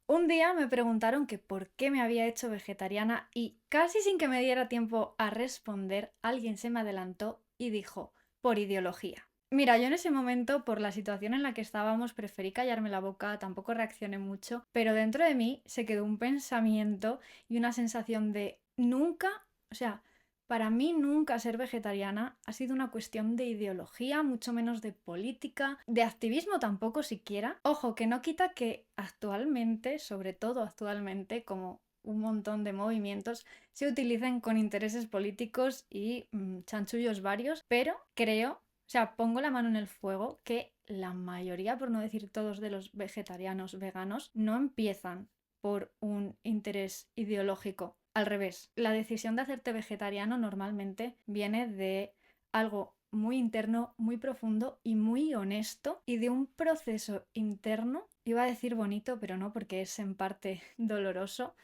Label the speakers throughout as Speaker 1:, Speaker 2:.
Speaker 1: Un día me preguntaron que por qué me había hecho vegetariana y casi sin que me diera tiempo a responder, alguien se me adelantó y dijo, por ideología. Mira, yo en ese momento, por la situación en la que estábamos, preferí callarme la boca, tampoco reaccioné mucho, pero dentro de mí se quedó un pensamiento y una sensación de nunca, o sea, para mí nunca ser vegetariana ha sido una cuestión de ideología, mucho menos de política, de activismo tampoco siquiera. Ojo, que no quita que actualmente, sobre todo actualmente, como un montón de movimientos, se utilicen con intereses políticos y chanchullos varios, pero creo, o sea, pongo la mano en el fuego que la mayoría, por no decir todos, de los vegetarianos veganos no empiezan por un interés ideológico. Al revés, la decisión de hacerte vegetariano normalmente viene de algo muy interno, muy profundo y muy honesto y de un proceso interno, iba a decir bonito, pero no porque es en parte doloroso,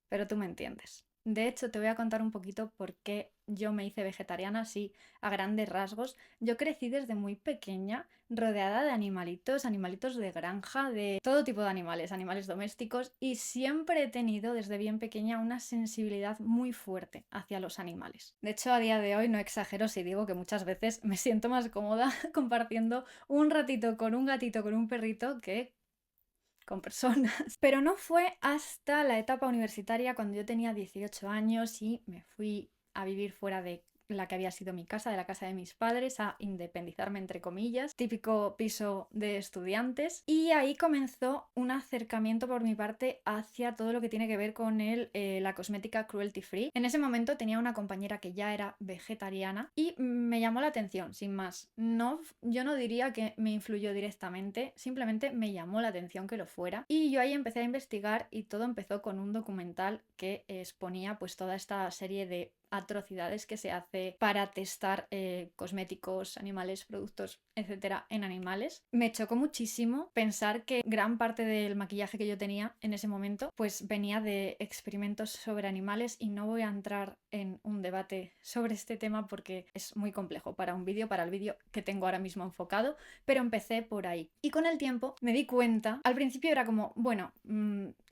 Speaker 1: pero tú me entiendes. De hecho, te voy a contar un poquito por qué yo me hice vegetariana así a grandes rasgos. Yo crecí desde muy pequeña rodeada de animalitos, animalitos de granja, de todo tipo de animales, animales domésticos, y siempre he tenido desde bien pequeña una sensibilidad muy fuerte hacia los animales. De hecho, a día de hoy no exagero si digo que muchas veces me siento más cómoda compartiendo un ratito con un gatito, con un perrito, que con personas. Pero no fue hasta la etapa universitaria cuando yo tenía 18 años y me fui a vivir fuera de la que había sido mi casa, de la casa de mis padres, a independizarme entre comillas, típico piso de estudiantes, y ahí comenzó un acercamiento por mi parte hacia todo lo que tiene que ver con la cosmética cruelty free. En ese momento tenía una compañera que ya era vegetariana y me llamó la atención, sin más. No, yo no diría que me influyó directamente, simplemente me llamó la atención que lo fuera, y yo ahí empecé a investigar y todo empezó con un documental que exponía pues toda esta serie de atrocidades que se hace para testar cosméticos, animales, productos, etcétera, en animales. Me chocó muchísimo pensar que gran parte del maquillaje que yo tenía en ese momento pues venía de experimentos sobre animales, y no voy a entrar en un debate sobre este tema porque es muy complejo para un vídeo, para el vídeo que tengo ahora mismo enfocado, pero empecé por ahí. Y con el tiempo me di cuenta, al principio era como, bueno,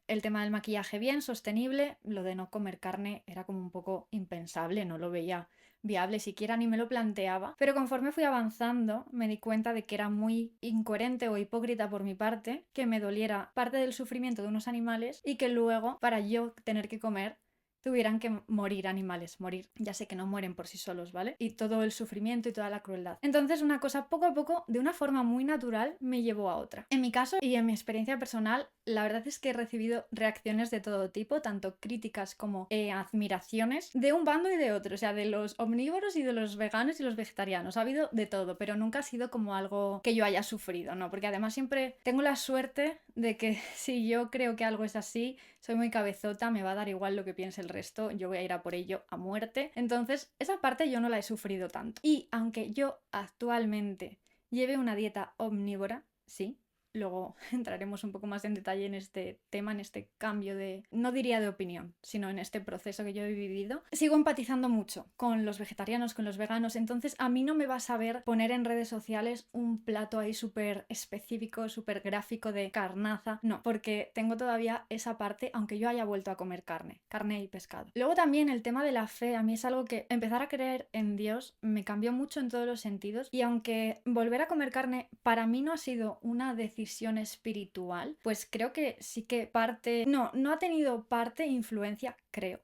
Speaker 1: el tema del maquillaje bien, sostenible, lo de no comer carne era como un poco impensable, no lo veía viable siquiera, ni me lo planteaba, pero conforme fui avanzando me di cuenta de que era muy incoherente o hipócrita por mi parte que me doliera parte del sufrimiento de unos animales y que luego, para yo tener que comer, tuvieran que morir animales, morir, ya sé que no mueren por sí solos, ¿vale? Y todo el sufrimiento y toda la crueldad. Entonces una cosa poco a poco, de una forma muy natural, me llevó a otra. En mi caso y en mi experiencia personal, la verdad es que he recibido reacciones de todo tipo, tanto críticas como admiraciones, de un bando y de otro, o sea, de los omnívoros y de los veganos y los vegetarianos. Ha habido de todo, pero nunca ha sido como algo que yo haya sufrido, ¿no? Porque además siempre tengo la suerte de que si yo creo que algo es así, soy muy cabezota, me va a dar igual lo que piense el resto, yo voy a ir a por ello a muerte. Entonces, esa parte yo no la he sufrido tanto. Y aunque yo actualmente lleve una dieta omnívora, sí, luego entraremos un poco más en detalle en este tema, en este cambio de, no diría de opinión, sino en este proceso que yo he vivido. Sigo empatizando mucho con los vegetarianos, con los veganos, entonces a mí no me vas a ver poner en redes sociales un plato ahí súper específico, súper gráfico de carnaza, no, porque tengo todavía esa parte, aunque yo haya vuelto a comer carne, carne y pescado. Luego también el tema de la fe, a mí es algo que empezar a creer en Dios me cambió mucho en todos los sentidos, y aunque volver a comer carne para mí no ha sido una decisión espiritual, pues creo que sí que parte, no ha tenido parte influencia, creo,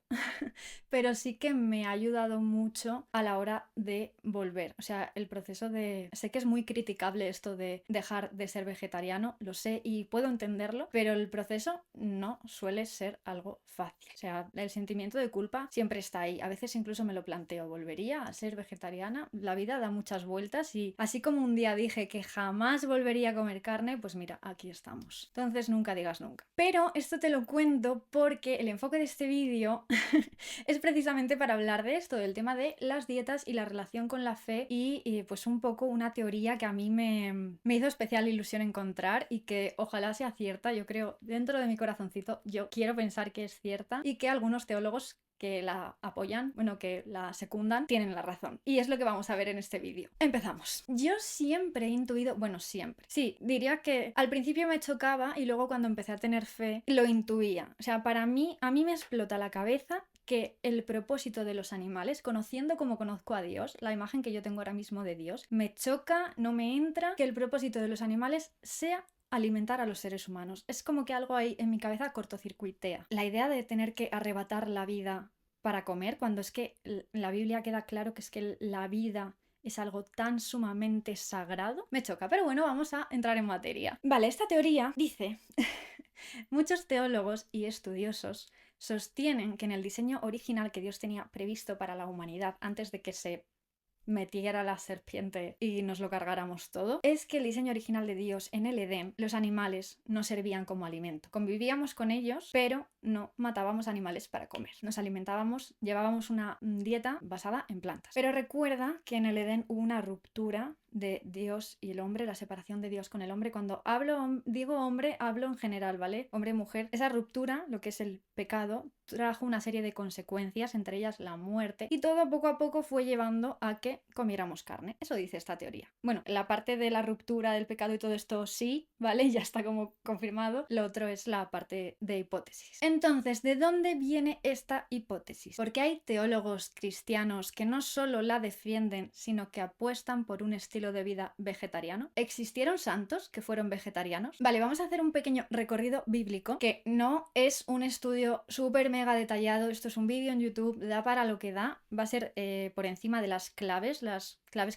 Speaker 1: pero sí que me ha ayudado mucho a la hora de volver. O sea, el proceso de... Sé que es muy criticable esto de dejar de ser vegetariano, lo sé y puedo entenderlo, pero el proceso no suele ser algo fácil. O sea, el sentimiento de culpa siempre está ahí. A veces incluso me lo planteo, ¿volvería a ser vegetariana? La vida da muchas vueltas y así como un día dije que jamás volvería a comer carne, pues mira, aquí estamos. Entonces nunca digas nunca. Pero esto te lo cuento porque el enfoque de este vídeo es precisamente para hablar de esto, del tema de las dietas y la relación con la fe y pues un poco una teoría que a mí me hizo especial ilusión encontrar y que ojalá sea cierta. Yo creo dentro de mi corazón corazoncito, yo quiero pensar que es cierta y que algunos teólogos que la apoyan, bueno, que la secundan, tienen la razón. Y es lo que vamos a ver en este vídeo. Empezamos. Yo siempre he intuido, bueno, siempre. Sí, diría que al principio me chocaba y luego cuando empecé a tener fe lo intuía. O sea, para mí, a mí me explota la cabeza que el propósito de los animales, conociendo como conozco a Dios, la imagen que yo tengo ahora mismo de Dios, me choca, no me entra, que el propósito de los animales sea alimentar a los seres humanos. Es como que algo ahí en mi cabeza cortocircuitea. La idea de tener que arrebatar la vida para comer, cuando es que en la Biblia queda claro que es que la vida es algo tan sumamente sagrado, me choca. Pero bueno, vamos a entrar en materia. Vale, esta teoría dice... Muchos teólogos y estudiosos sostienen que en el diseño original que Dios tenía previsto para la humanidad antes de que se metiera la serpiente y nos lo cargáramos todo, es que el diseño original de Dios en el Edén, los animales no servían como alimento. Convivíamos con ellos, pero no matábamos animales para comer. Nos alimentábamos, llevábamos una dieta basada en plantas. Pero recuerda que en el Edén hubo una ruptura de Dios y el hombre, la separación de Dios con el hombre. Cuando digo hombre, hablo en general, ¿vale? Hombre, mujer. Esa ruptura, lo que es el pecado, trajo una serie de consecuencias, entre ellas la muerte, y todo poco a poco fue llevando a que comiéramos carne. Eso dice esta teoría. Bueno, la parte de la ruptura del pecado y todo esto sí, ¿vale? Ya está como confirmado. Lo otro es la parte de hipótesis. Entonces, ¿de dónde viene esta hipótesis? Porque hay teólogos cristianos que no solo la defienden, sino que apuestan por un estilo de vida vegetariano. ¿Existieron santos que fueron vegetarianos? Vale, vamos a hacer un pequeño recorrido bíblico, que no es un estudio súper mega detallado. Esto es un vídeo en YouTube, da para lo que da. Va a ser por encima de las claves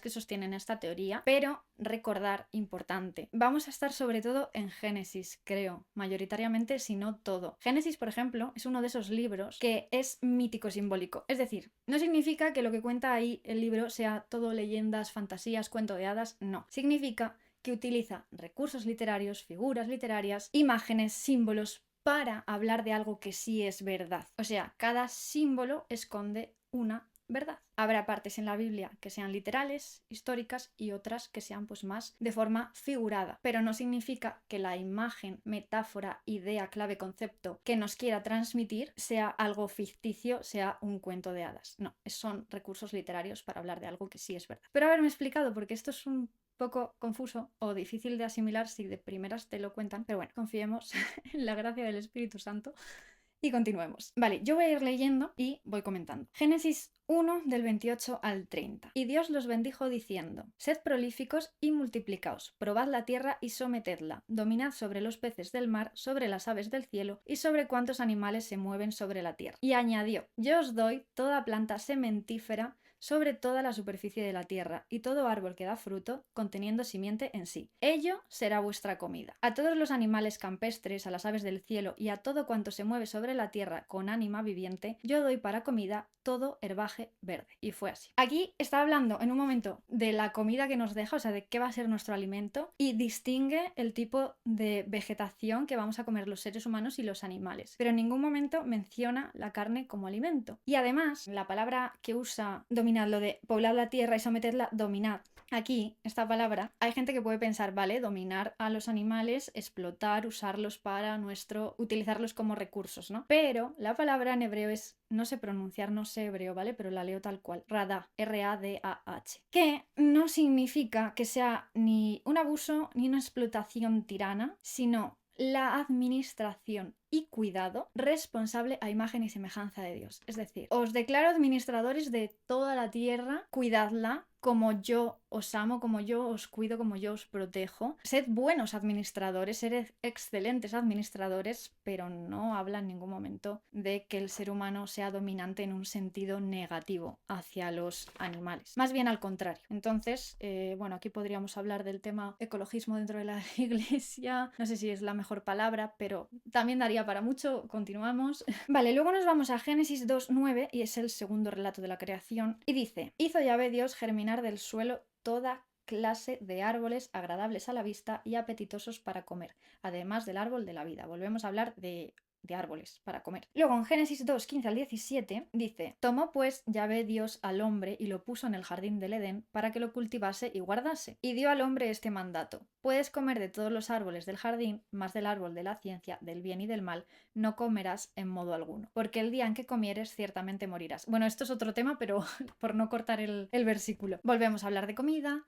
Speaker 1: que sostienen esta teoría, pero recordar, importante, vamos a estar sobre todo en Génesis, creo, mayoritariamente, si no todo. Génesis, por ejemplo, es uno de esos libros que es mítico simbólico, es decir, no significa que lo que cuenta ahí el libro sea todo leyendas, fantasías, cuento de hadas, no. Significa que utiliza recursos literarios, figuras literarias, imágenes, símbolos para hablar de algo que sí es verdad. O sea, cada símbolo esconde una verdad. Habrá partes en la Biblia que sean literales, históricas, y otras que sean pues más de forma figurada, pero no significa que la imagen, metáfora, idea, clave, concepto que nos quiera transmitir sea algo ficticio, sea un cuento de hadas. No, son recursos literarios para hablar de algo que sí es verdad. Pero haberme explicado, porque esto es un poco confuso o difícil de asimilar si de primeras te lo cuentan, pero bueno, confiemos en la gracia del Espíritu Santo. Y continuemos. Vale, yo voy a ir leyendo y voy comentando. Génesis 1 del 28 al 30. Y Dios los bendijo diciendo: Sed prolíficos y multiplicaos, probad la tierra y sometedla, dominad sobre los peces del mar, sobre las aves del cielo y sobre cuantos animales se mueven sobre la tierra. Y añadió: Yo os doy toda planta sementífera sobre toda la superficie de la tierra, y todo árbol que da fruto, conteniendo simiente en sí. Ello será vuestra comida. A todos los animales campestres, a las aves del cielo y a todo cuanto se mueve sobre la tierra con ánima viviente, yo doy para comida todo herbaje verde. Y fue así. Aquí está hablando en un momento de la comida que nos deja, o sea, de qué va a ser nuestro alimento, y distingue el tipo de vegetación que vamos a comer los seres humanos y los animales. Pero en ningún momento menciona la carne como alimento. Y además, la palabra que usa dominar, lo de poblar la tierra y someterla, dominar. Aquí, esta palabra, hay gente que puede pensar, vale, dominar a los animales, explotar, usarlos para utilizarlos como recursos, ¿no? Pero la palabra en hebreo es, no sé pronunciar, no sé hebreo, ¿vale? Pero la leo tal cual, radah, R-A-D-A-H, que no significa que sea ni un abuso ni una explotación tirana, sino la administración y cuidado responsable a imagen y semejanza de Dios. Es decir, os declaro administradores de toda la tierra, cuidadla como yo os amo, como yo os cuido, como yo os protejo. Sed buenos administradores, sed excelentes administradores, pero no habla en ningún momento de que el ser humano sea dominante en un sentido negativo hacia los animales. Más bien al contrario. Entonces, bueno, aquí podríamos hablar del tema ecologismo dentro de la iglesia. No sé si es la mejor palabra, pero también daría para mucho. Continuamos. Vale, luego nos vamos a Génesis 2:9 y es el segundo relato de la creación. Y dice: Hizo Yahvé Dios germinar del suelo toda clase de árboles agradables a la vista y apetitosos para comer, además del árbol de la vida. Volvemos a hablar de de árboles para comer. Luego en Génesis 2, 15 al 17 dice: tomó pues Yahvé Dios al hombre y lo puso en el jardín del Edén para que lo cultivase y guardase. Y dio al hombre este mandato: puedes comer de todos los árboles del jardín, mas del árbol de la ciencia, del bien y del mal, no comerás en modo alguno, porque el día en que comieres ciertamente morirás. Bueno, esto es otro tema, pero por no cortar el versículo. Volvemos a hablar de comida.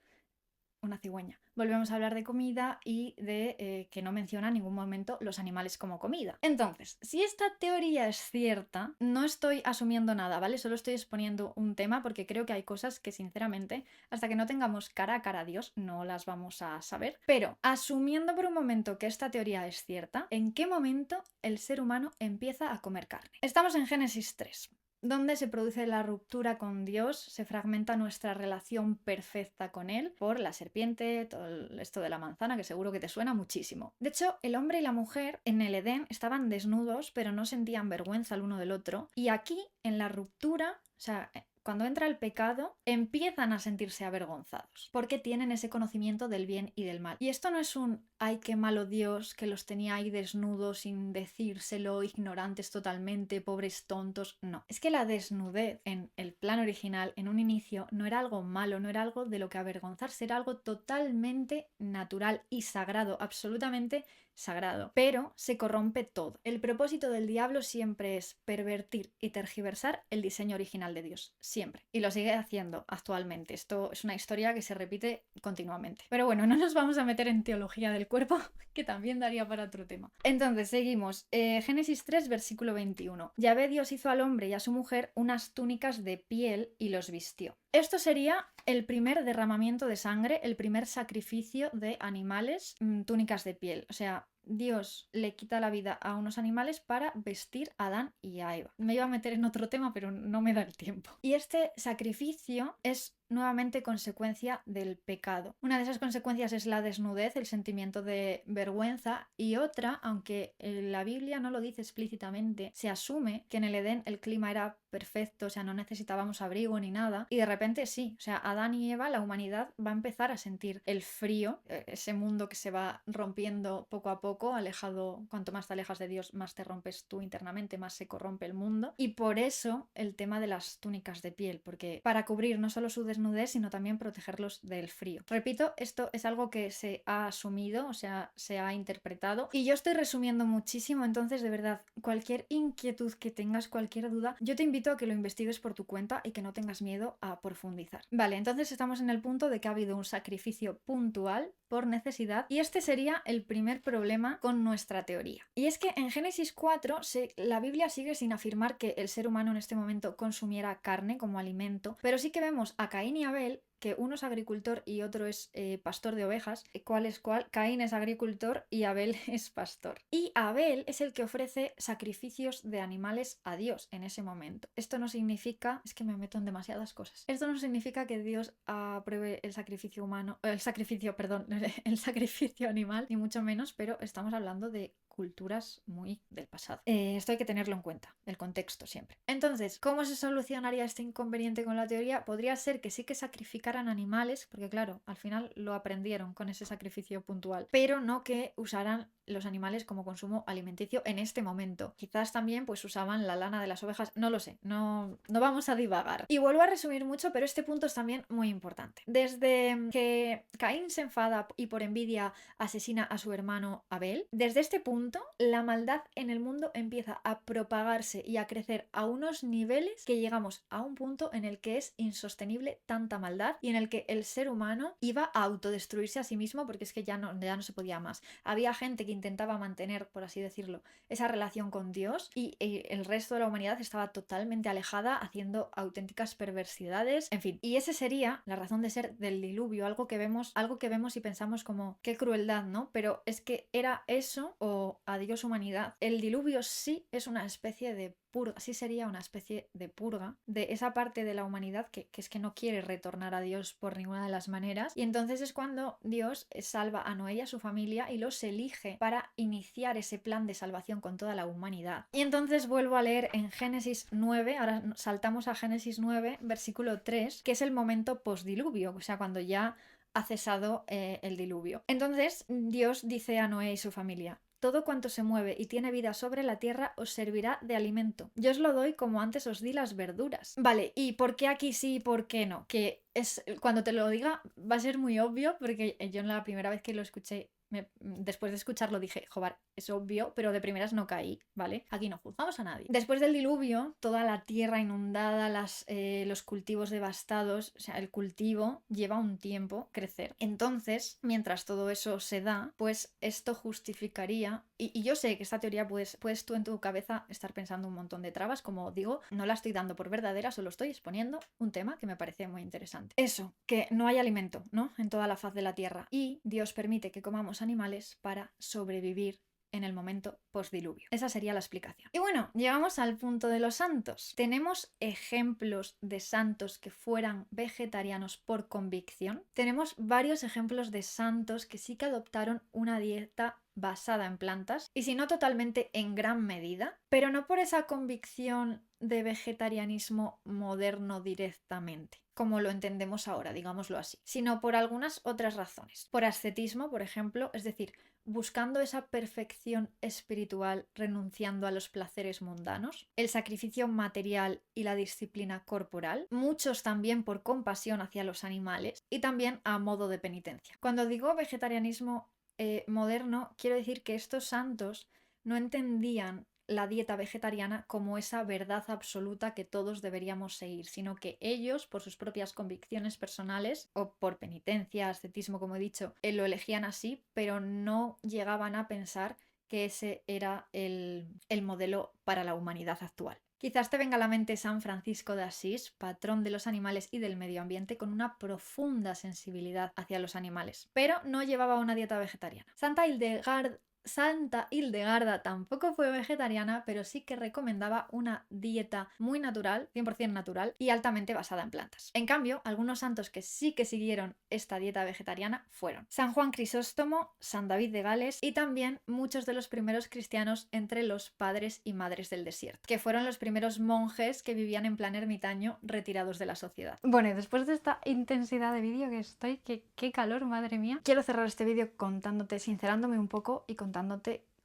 Speaker 1: Una cigüeña. Volvemos a hablar de comida y de que no menciona en ningún momento los animales como comida. Entonces, si esta teoría es cierta, no estoy asumiendo nada, ¿vale? Solo estoy exponiendo un tema porque creo que hay cosas que sinceramente, hasta que no tengamos cara a cara a Dios, no las vamos a saber. Pero, asumiendo por un momento que esta teoría es cierta, ¿en qué momento el ser humano empieza a comer carne? Estamos en Génesis 3. Donde se produce la ruptura con Dios, se fragmenta nuestra relación perfecta con Él por la serpiente, todo esto de la manzana, que seguro que te suena muchísimo. De hecho, el hombre y la mujer en el Edén estaban desnudos, pero no sentían vergüenza el uno del otro. Y aquí, en la ruptura, o sea, cuando entra el pecado, empiezan a sentirse avergonzados, porque tienen ese conocimiento del bien y del mal. Y esto no es un ¡ay, qué malo Dios, que los tenía ahí desnudos sin decírselo, ignorantes totalmente, pobres tontos! No, es que la desnudez en el plan original, en un inicio, no era algo malo, no era algo de lo que avergonzarse, era algo totalmente natural y sagrado, absolutamente sagrado. Pero se corrompe todo. El propósito del diablo siempre es pervertir y tergiversar el diseño original de Dios. Siempre. Y lo sigue haciendo actualmente. Esto es una historia que se repite continuamente. Pero bueno, no nos vamos a meter en teología del cuerpo, que también daría para otro tema. Entonces, seguimos. Génesis 3, versículo 21. Yahvé Dios hizo al hombre y a su mujer unas túnicas de piel y los vistió. Esto sería el primer derramamiento de sangre, el primer sacrificio de animales, túnicas de piel. O sea, Dios le quita la vida a unos animales para vestir a Adán y a Eva. Me iba a meter en otro tema, pero no me da el tiempo. Y este sacrificio es nuevamente consecuencia del pecado. Una de esas consecuencias es la desnudez, el sentimiento de vergüenza, y otra, aunque la Biblia no lo dice explícitamente, se asume que en el Edén el clima era perfecto, o sea, no necesitábamos abrigo ni nada, y de repente sí, o sea, Adán y Eva, la humanidad va a empezar a sentir el frío, ese mundo que se va rompiendo poco a poco, alejado, cuanto más te alejas de Dios, más te rompes tú internamente, más se corrompe el mundo, y por eso el tema de las túnicas de piel, porque para cubrir no solo su desnudez, sino también protegerlos del frío. Repito, esto es algo que se ha asumido, o sea, se ha interpretado, y yo estoy resumiendo muchísimo, entonces de verdad, cualquier inquietud que tengas, cualquier duda, yo te invito a que lo investigues por tu cuenta y que no tengas miedo a profundizar. Vale, entonces estamos en el punto de que ha habido un sacrificio puntual por necesidad, y este sería el primer problema con nuestra teoría. Y es que en Génesis 4 la Biblia sigue sin afirmar que el ser humano en este momento consumiera carne como alimento, pero sí que vemos a Caín y Abel, que uno es agricultor y otro es pastor de ovejas. ¿Cuál es cuál? Caín es agricultor y Abel es pastor. Y Abel es el que ofrece sacrificios de animales a Dios en ese momento. Esto no significa, es que me meto en demasiadas cosas. Esto no significa que Dios apruebe el sacrificio humano, el sacrificio animal, ni mucho menos, pero estamos hablando de culturas muy del pasado. Esto hay que tenerlo en cuenta, el contexto siempre. Entonces, ¿cómo se solucionaría este inconveniente con la teoría? Podría ser que sí que sacrificaran animales, porque claro, al final lo aprendieron con ese sacrificio puntual, pero no que usaran los animales como consumo alimenticio en este momento. Quizás también pues usaban la lana de las ovejas, no lo sé, no vamos a divagar. Y vuelvo a resumir mucho, pero este punto es también muy importante. Desde que Caín se enfada y por envidia asesina a su hermano Abel, desde este punto la maldad en el mundo empieza a propagarse y a crecer a unos niveles que llegamos a un punto en el que es insostenible tanta maldad y en el que el ser humano iba a autodestruirse a sí mismo, porque es que ya no se podía más. Había gente que intentaba mantener, por así decirlo, esa relación con Dios, y el resto de la humanidad estaba totalmente alejada, haciendo auténticas perversidades, en fin. Y esa sería la razón de ser del diluvio, algo que vemos y pensamos como qué crueldad, ¿no? Pero es que era eso o adiós humanidad. El diluvio sí es una especie de purga, sí sería una especie de purga de esa parte de la humanidad que es que no quiere retornar a Dios por ninguna de las maneras, y entonces es cuando Dios salva a Noé y a su familia y los elige para iniciar ese plan de salvación con toda la humanidad. Y entonces vuelvo a leer en Génesis 9, ahora saltamos a Génesis 9, versículo 3, que es el momento postdiluvio, o sea, cuando ya ha cesado el diluvio. Entonces Dios dice a Noé y su familia: todo cuanto se mueve y tiene vida sobre la tierra os servirá de alimento. Yo os lo doy como antes os di las verduras. Vale, ¿y por qué aquí sí y por qué no? Que es, cuando te lo diga va a ser muy obvio, porque yo en la primera vez que lo escuché, después de escucharlo dije, joder, es obvio, pero de primeras no caí, ¿vale? Aquí no juzgamos a nadie. Después del diluvio, toda la tierra inundada, los cultivos devastados, o sea, el cultivo lleva un tiempo crecer. Entonces, mientras todo eso se da, pues esto justificaría, y yo sé que esta teoría puedes tú en tu cabeza estar pensando un montón de trabas, como digo, no la estoy dando por verdadera, solo estoy exponiendo un tema que me parece muy interesante. Eso, que no hay alimento, ¿no? En toda la faz de la tierra, y Dios permite que comamos animales para sobrevivir en el momento postdiluvio. Esa sería la explicación. Y bueno, llegamos al punto de los santos. ¿Tenemos ejemplos de santos que fueran vegetarianos por convicción? Tenemos varios ejemplos de santos que sí que adoptaron una dieta basada en plantas, y si no totalmente, en gran medida, pero no por esa convicción de vegetarianismo moderno directamente, como lo entendemos ahora, digámoslo así, sino por algunas otras razones. Por ascetismo, por ejemplo, es decir, buscando esa perfección espiritual renunciando a los placeres mundanos, el sacrificio material y la disciplina corporal, muchos también por compasión hacia los animales y también a modo de penitencia. Cuando digo vegetarianismo moderno, quiero decir que estos santos no entendían la dieta vegetariana como esa verdad absoluta que todos deberíamos seguir, sino que ellos, por sus propias convicciones personales o por penitencia, ascetismo, como he dicho, lo elegían así, pero no llegaban a pensar que ese era el modelo para la humanidad actual. Quizás te venga a la mente San Francisco de Asís, patrón de los animales y del medio ambiente, con una profunda sensibilidad hacia los animales, pero no llevaba una dieta vegetariana. Santa Hildegarda tampoco fue vegetariana, pero sí que recomendaba una dieta muy natural, 100% natural y altamente basada en plantas. En cambio, algunos santos que sí que siguieron esta dieta vegetariana fueron San Juan Crisóstomo, San David de Gales y también muchos de los primeros cristianos entre los padres y madres del desierto, que fueron los primeros monjes que vivían en plan ermitaño retirados de la sociedad. Bueno, y después de esta intensidad de vídeo que estoy, qué calor, madre mía, quiero cerrar este vídeo contándote, sincerándome un poco y contándote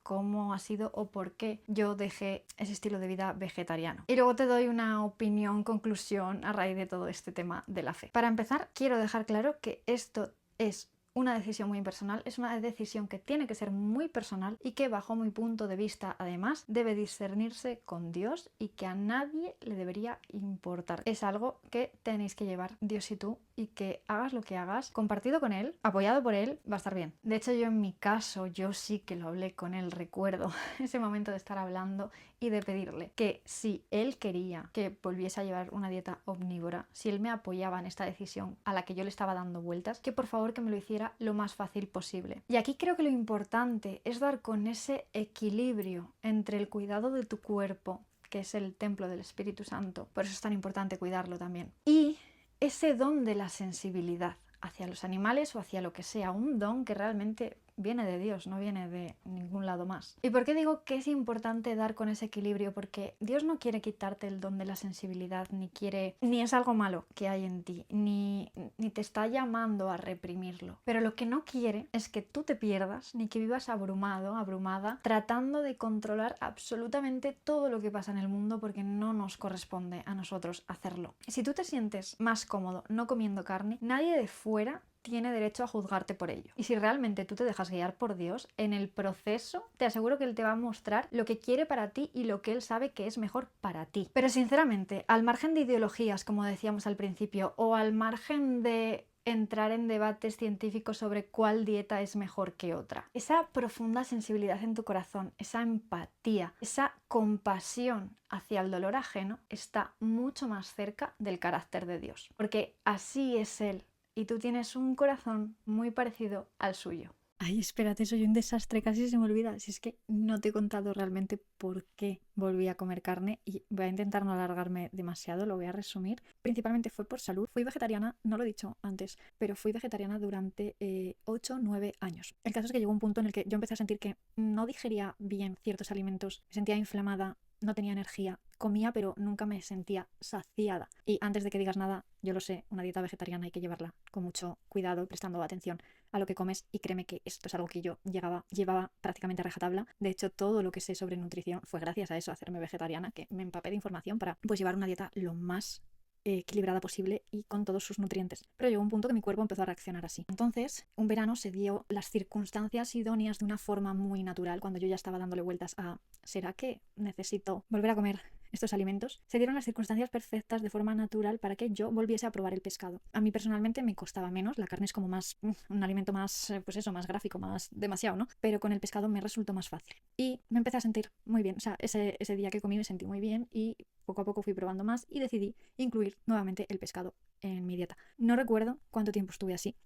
Speaker 1: cómo ha sido o por qué yo dejé ese estilo de vida vegetariano. Y luego te doy una opinión, conclusión a raíz de todo este tema de la fe. Para empezar, quiero dejar claro que esto es una decisión muy personal, es una decisión que tiene que ser muy personal y que bajo mi punto de vista además debe discernirse con Dios y que a nadie le debería importar. Es algo que tenéis que llevar Dios y tú, y que hagas lo que hagas, compartido con él, apoyado por él, va a estar bien. De hecho, yo en mi caso, yo sí que lo hablé con él, recuerdo ese momento de estar hablando y de pedirle que si él quería que volviese a llevar una dieta omnívora, si él me apoyaba en esta decisión a la que yo le estaba dando vueltas, que por favor que me lo hiciera lo más fácil posible. Y aquí creo que lo importante es dar con ese equilibrio entre el cuidado de tu cuerpo, que es el templo del Espíritu Santo, por eso es tan importante cuidarlo también, y ese don de la sensibilidad hacia los animales o hacia lo que sea, un don que realmente viene de Dios, no viene de ningún lado más. ¿Y por qué digo que es importante dar con ese equilibrio? Porque Dios no quiere quitarte el don de la sensibilidad, ni es algo malo que hay en ti, ni te está llamando a reprimirlo. Pero lo que no quiere es que tú te pierdas, ni que vivas abrumado, abrumada, tratando de controlar absolutamente todo lo que pasa en el mundo, porque no nos corresponde a nosotros hacerlo. Si tú te sientes más cómodo no comiendo carne, nadie de fuera tiene derecho a juzgarte por ello. Y si realmente tú te dejas guiar por Dios, en el proceso te aseguro que Él te va a mostrar lo que quiere para ti y lo que Él sabe que es mejor para ti. Pero sinceramente, al margen de ideologías, como decíamos al principio, o al margen de entrar en debates científicos sobre cuál dieta es mejor que otra, esa profunda sensibilidad en tu corazón, esa empatía, esa compasión hacia el dolor ajeno está mucho más cerca del carácter de Dios, porque así es Él. Y tú tienes un corazón muy parecido al suyo. Ay, espérate, soy un desastre, casi se me olvida. Si es que no te he contado realmente por qué volví a comer carne y voy a intentar no alargarme demasiado, lo voy a resumir. Principalmente fue por salud. Fui vegetariana, no lo he dicho antes, pero fui vegetariana durante 8 o 9 años. El caso es que llegó un punto en el que yo empecé a sentir que no digería bien ciertos alimentos, me sentía inflamada, no tenía energía. Comía, pero nunca me sentía saciada. Y antes de que digas nada, yo lo sé, una dieta vegetariana hay que llevarla con mucho cuidado, prestando atención a lo que comes, y créeme que esto es algo que yo llevaba prácticamente a rajatabla. De hecho, todo lo que sé sobre nutrición fue gracias a eso, a hacerme vegetariana, que me empapé de información para pues llevar una dieta lo más equilibrada posible y con todos sus nutrientes. Pero llegó un punto que mi cuerpo empezó a reaccionar así. Entonces, un verano se dio las circunstancias idóneas de una forma muy natural, cuando yo ya estaba dándole vueltas a ¿será que necesito volver a comer estos alimentos? Se dieron las circunstancias perfectas de forma natural para que yo volviese a probar el pescado. A mí personalmente me costaba menos, la carne es como más un alimento más, pues eso, más gráfico, más demasiado, ¿no? Pero con el pescado me resultó más fácil. Y me empecé a sentir muy bien, o sea, ese día que comí me sentí muy bien y poco a poco fui probando más y decidí incluir nuevamente el pescado en mi dieta. No recuerdo cuánto tiempo estuve así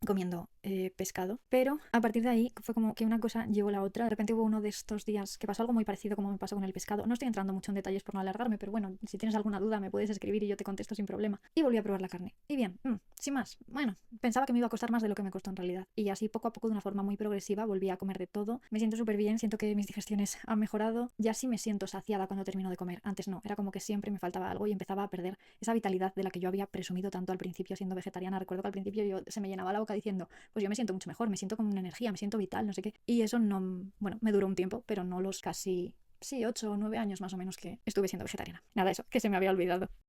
Speaker 1: comiendo pescado, pero a partir de ahí fue como que una cosa llevó la otra. De repente hubo uno de estos días que pasó algo muy parecido como me pasó con el pescado. No estoy entrando mucho en detalles por no alargarme, pero bueno, si tienes alguna duda me puedes escribir y yo te contesto sin problema. Y volví a probar la carne. Y bien, sin más. Bueno, pensaba que me iba a costar más de lo que me costó en realidad. Y así poco a poco, de una forma muy progresiva, volví a comer de todo. Me siento súper bien, siento que mis digestiones han mejorado. Ya sí me siento saciada cuando termino de comer. Antes no, era como que siempre me faltaba algo y empezaba a perder esa vitalidad de la que yo había presumido tanto al principio siendo vegetariana. Recuerdo que al principio yo se me llenaba la boca diciendo, pues yo me siento mucho mejor, me siento con una energía, me siento vital, no sé qué. Y eso no, bueno, me duró un tiempo, pero no los casi, sí, 8 o 9 años más o menos que estuve siendo vegetariana. Nada, eso, que se me había olvidado.